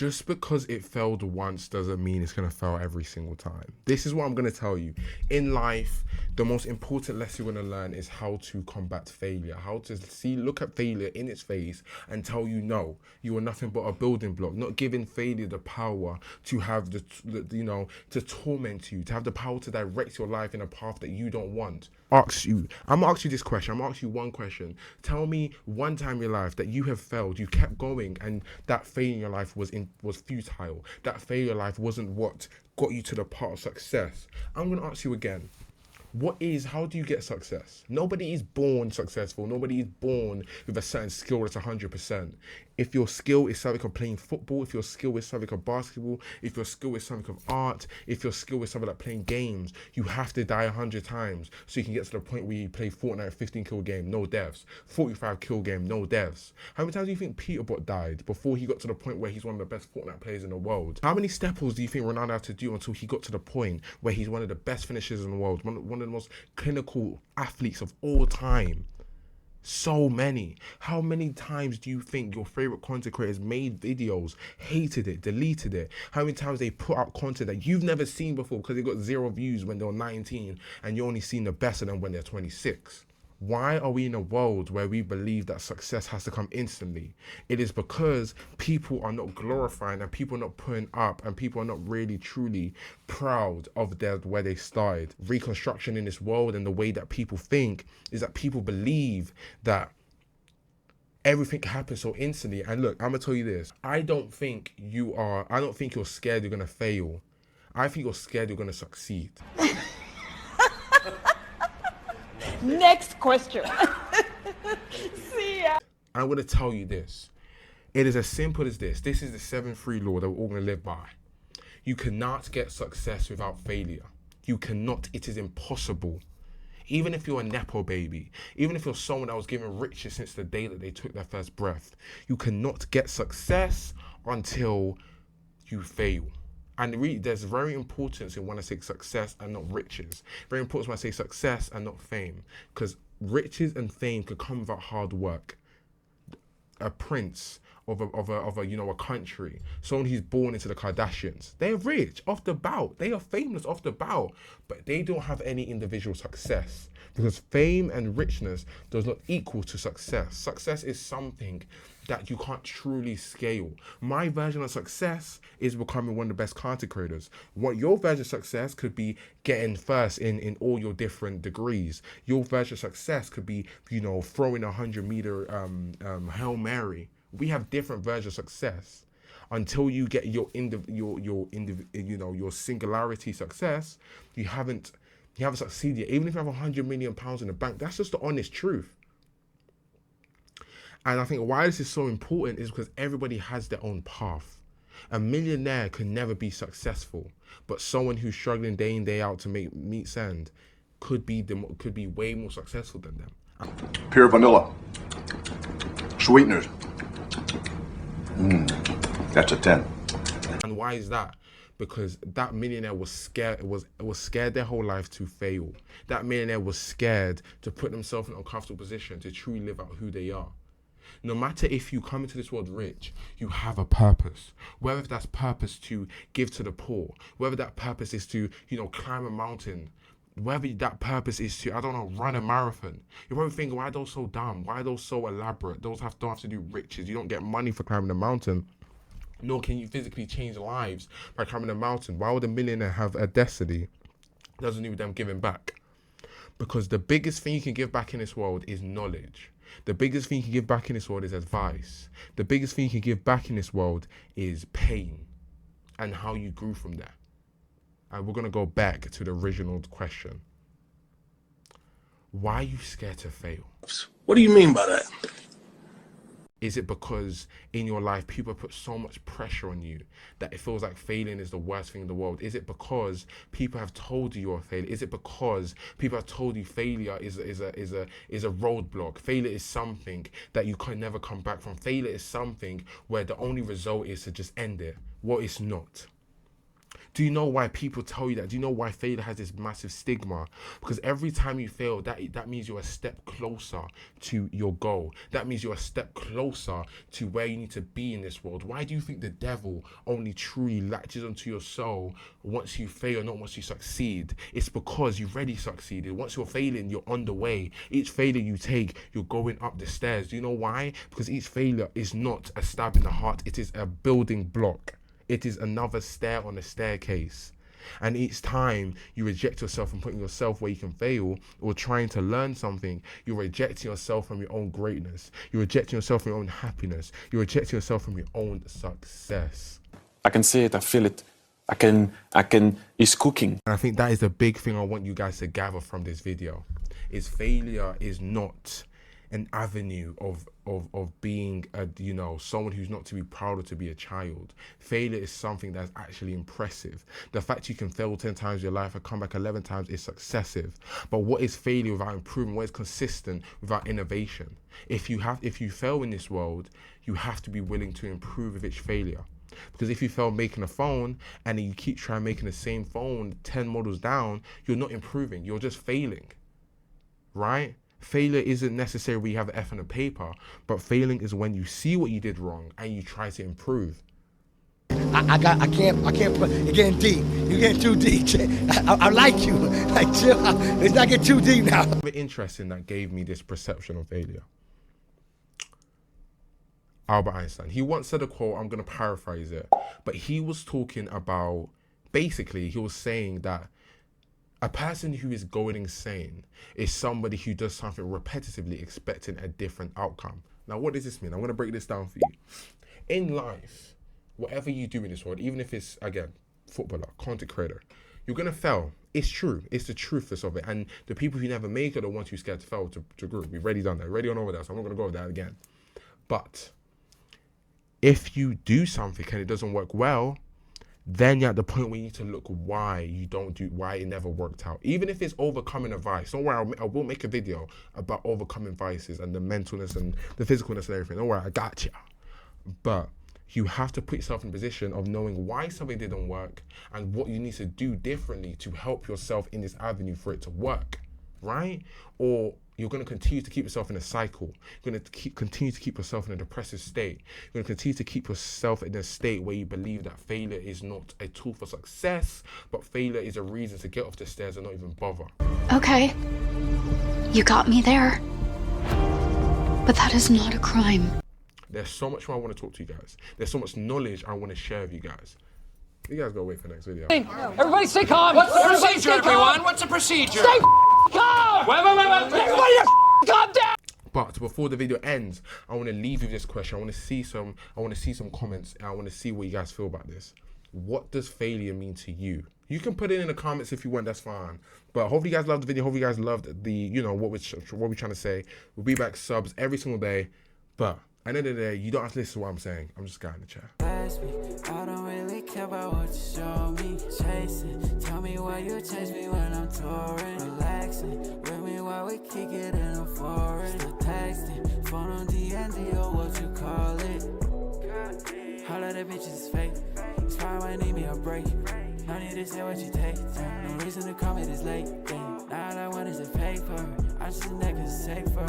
Just because it failed once doesn't mean it's going to fail every single time. This is what I'm going to tell you. In life, the most important lesson you're going to learn is how to combat failure, how to look at failure in its face and tell you, no, you are nothing but a building block, not giving failure the power to have to torment you, to have the power to direct your life in a path that you don't want. I'm gonna ask you this question. I'm gonna ask you one question. Tell me one time in your life that you have failed, you kept going, and that failure in your life was futile. That failure in your life wasn't what got you to the part of success. I'm gonna ask you again. How do you get success? Nobody is born successful. Nobody is born with a certain skill that's 100%. If your skill is something of playing football, if your skill is something of basketball, if your skill is something of art, if your skill is something like playing games, you have to die 100 times so you can get to the point where you play Fortnite 15 kill game, no deaths, 45 kill game, no deaths. How many times do you think Peterbot died before he got to the point where he's one of the best Fortnite players in the world? How many stepples do you think Ronaldo had to do until he got to the point where he's one of the best finishers in the world, one of the most clinical athletes of all time? So many. How many times do you think your favorite content creators made videos, hated it, deleted it? How many times they put out content that you've never seen before because they got 0 views when they were 19 and you only seen the best of them when they're 26? Why are we in a world where we believe that success has to come instantly? It is because people are not glorifying and people are not putting up and people are not really truly proud of where they started. Reconstruction in this world and the way that people think is that people believe that everything happens so instantly. And look, I'm gonna tell you this. I don't think you're scared you're gonna fail. I think you're scared you're gonna succeed. Next question. See ya. I'm going to tell you this. It is as simple as this. This is the 7-3 law that we're all going to live by. You cannot get success without failure. You cannot. It is impossible. Even if you're a Nepo baby, even if you're someone that was given riches since the day that they took their first breath, you cannot get success until you fail. And there's very importance in when I say success and not riches. Very important when I say success and not fame. Because riches and fame could come without hard work. A prince of a country, someone who's born into the Kardashians, they're rich off the bout. They are famous off the bout, but they don't have any individual success. Because fame and richness does not equal to success. Success is something that you can't truly scale. My version of success is becoming one of the best content creators. What your version of success could be getting first in all your different degrees. Your version of success could be, throwing 100-meter Hail Mary. We have different versions of success. Until you get your singularity success, you haven't succeeded. Even if you have £100 million in the bank, that's just the honest truth. And I think why this is so important is because everybody has their own path. A millionaire can never be successful, but someone who's struggling day in, day out to make meets end could be way more successful than them. Pure vanilla. Sweeteners. That's a 10. And why is that? Because that millionaire was scared. Was scared their whole life to fail. That millionaire was scared to put themselves in an uncomfortable position to truly live out who they are. No matter if you come into this world rich, you have a purpose. Whether that's purpose to give to the poor, whether that purpose is to, climb a mountain, whether that purpose is to, run a marathon. You're probably thinking, why are those so dumb? Why are those so elaborate? Those don't have to do riches. You don't get money for climbing a mountain. Nor can you physically change lives by climbing a mountain. Why would a millionaire have a destiny that doesn't need them giving back? Because the biggest thing you can give back in this world is knowledge. The biggest thing you can give back in this world is advice. The biggest thing you can give back in this world is pain and how you grew from there. And we're going to go back to the original question. Why are you scared to fail? What do you mean by that? Is it because in your life people put so much pressure on you that it feels like failing is the worst thing in the world? Is it because people have told you you're a failure? Is it because people have told you failure is a roadblock? Failure is something that you can never come back from. Failure is something where the only result is to just end it. Well, it's not. Do you know why people tell you that? Do you know why failure has this massive stigma? Because every time you fail, that means you're a step closer to your goal. That means you're a step closer to where you need to be in this world. Why do you think the devil only truly latches onto your soul once you fail, not once you succeed? It's because you've already succeeded. Once you're failing, you're on the way. Each failure you take, you're going up the stairs. Do you know why? Because each failure is not a stab in the heart. It is a building block. It is another stair on a staircase. And each time you reject yourself and putting yourself where you can fail or trying to learn something, you're rejecting yourself from your own greatness. You're rejecting yourself from your own happiness. You're rejecting yourself from your own success. I can see it, I feel it. It's cooking. And I think that is the big thing I want you guys to gather from this video. Is failure is not an avenue of being a, you know, someone who's not to be proud or to be a child. Failure is something that's actually impressive. The fact you can fail 10 times in your life and come back 11 times is successive. But what is failure without improvement? What is consistent without innovation? If you fail in this world, you have to be willing to improve with each failure. Because if you fail making a phone and you keep trying making the same phone 10 models down, you're not improving, you're just failing, right? Failure isn't necessarily when you have the F on the paper, but failing is when you see what you did wrong and you try to improve. I can't put, you're getting deep. You're getting too deep. I like you. Like, chill out. Let's not get too deep now. Very interesting that gave me this perception of failure. Albert Einstein. He once said a quote, I'm going to paraphrase it, but he was talking about, basically, he was saying that a person who is going insane is somebody who does something repetitively expecting a different outcome. Now, what does this mean? I'm going to break this down for you. In life, whatever you do in this world, even if it's, again, footballer, content creator, you're going to fail. It's true. It's the truthness of it. And the people who never make it are the ones who are scared to fail to grow. We've already done that. We've already gone over that, so I'm not going to go over that again. But if you do something and it doesn't work well, then you're at the point where you need to look why it never worked out. Even if it's overcoming a vice. Don't worry, I will make a video about overcoming vices and the mentalness and the physicalness and everything. Don't worry, I got you. But you have to put yourself in a position of knowing why something didn't work and what you need to do differently to help yourself in this avenue for it to work, right? Or you're going to continue to keep yourself in a cycle. You're going to continue to keep yourself in a depressive state. You're going to continue to keep yourself in a state where you believe that failure is not a tool for success, but failure is a reason to get off the stairs and not even bother. Okay, you got me there, but that is not a crime. There's so much more I want to talk to you guys. There's so much knowledge I want to share with you guys. You guys gotta wait for the next video. Everybody stay calm. What's the procedure, everyone? What's the procedure? Stay calm! Wait. Everybody calm down! But before the video ends, I want to leave you with this question. I want to see some comments, and I want to see what you guys feel about this. What does failure mean to you? You can put it in the comments if you want, that's fine. But hopefully you guys loved the video. Hopefully you guys loved the, you know, what we're trying to say. We'll be back subs every single day. But at the end of the day, you don't have to listen to what I'm saying. I'm just a guy in the chair. I don't really care about what you show me. Chasing, tell me why you chase me when I'm touring. Relaxing, with me while we kick it in the forest. Still texting, phone on D&D or what you call it. All of the bitches is fake. It's fine, I need me a break. No need to say what you take. No reason to call me this late. Now all I want is a paper. I just a nigga safer.